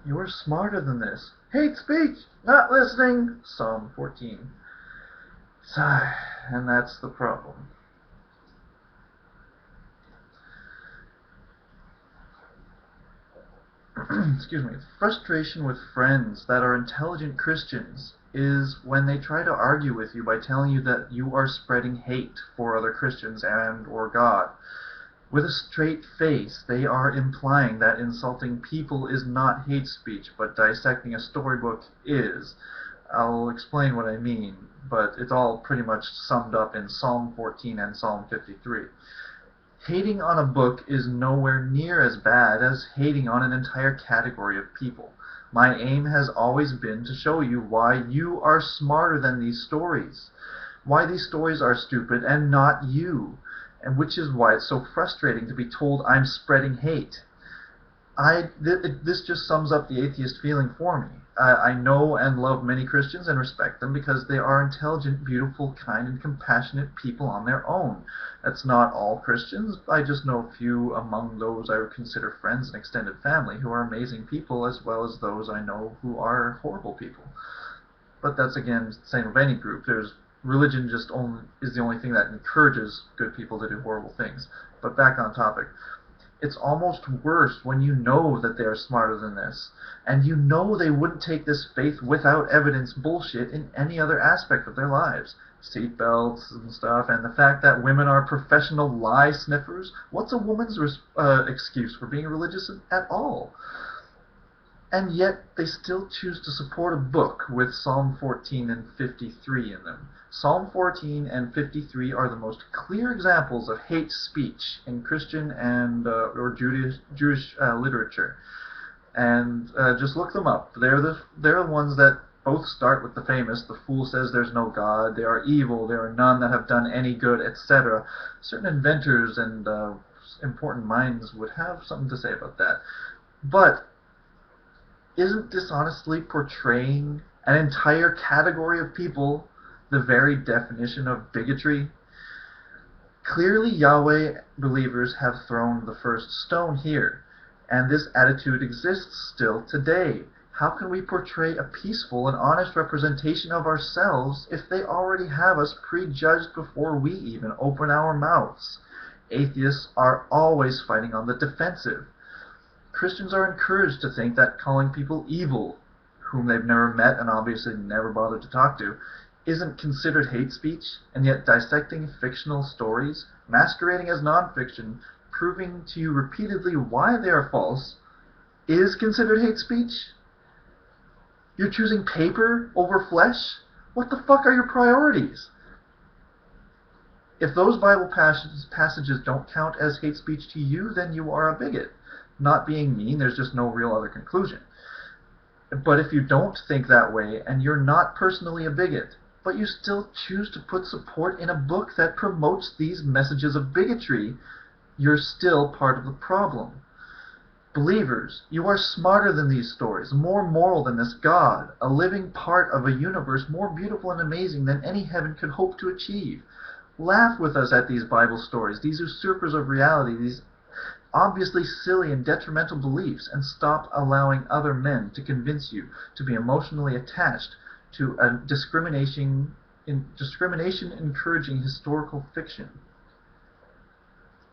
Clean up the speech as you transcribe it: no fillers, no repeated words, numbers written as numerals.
You're smarter than this. Hate speech! Not listening! Psalm 14. Sigh. And that's the problem. Excuse me. Frustration with friends that are intelligent Christians is when they try to argue with you by telling you that you are spreading hate for other Christians and or God. With a straight face, they are implying that insulting people is not hate speech, but dissecting a storybook is. I'll explain what I mean, but it's all pretty much summed up in Psalm 14 and Psalm 53. Hating on a book is nowhere near as bad as hating on an entire category of people. My aim has always been to show you why you are smarter than these stories, why these stories are stupid and not you, and which is why it's so frustrating to be told I'm spreading hate. This just sums up the atheist feeling for me. I know and love many Christians and respect them because they are intelligent, beautiful, kind, and compassionate people on their own. That's not all Christians. I just know a few among those I would consider friends and extended family who are amazing people, as well as those I know who are horrible people. But that's again the same of any group. Religion just is the only thing that encourages good people to do horrible things. But back on topic. It's almost worse when you know that they are smarter than this, and you know they wouldn't take this faith without evidence bullshit in any other aspect of their lives. Seatbelts and stuff, and the fact that women are professional lie sniffers. What's a woman's excuse for being religious at all? And yet they still choose to support a book with Psalm 14 and 53 in them. Psalm 14 and 53 are the most clear examples of hate speech in Christian and or Jewish literature. And just look them up. They're the ones that both start with the famous, the fool says there's no God, they are evil, there are none that have done any good, etc. Certain inventors and important minds would have something to say about that. But isn't this honestly portraying an entire category of people, the very definition of bigotry? Clearly Yahweh believers have thrown the first stone here, and this attitude exists still today. How can we portray a peaceful and honest representation of ourselves if they already have us prejudged before we even open our mouths? Atheists are always fighting on the defensive. Christians are encouraged to think that calling people evil, whom they've never met and obviously never bothered to talk to, isn't considered hate speech, and yet dissecting fictional stories, masquerading as nonfiction, proving to you repeatedly why they are false, is considered hate speech? You're choosing paper over flesh? What the fuck are your priorities? If those Bible passages don't count as hate speech to you, then you are a bigot. Not being mean, there's just no real other conclusion. But if you don't think that way, and you're not personally a bigot, but you still choose to put support in a book that promotes these messages of bigotry, you're still part of the problem. Believers, you are smarter than these stories, more moral than this God, a living part of a universe more beautiful and amazing than any heaven could hope to achieve. Laugh with us at these Bible stories, these usurpers of reality, these obviously silly and detrimental beliefs, and stop allowing other men to convince you to be emotionally attached to a discrimination encouraging historical fiction.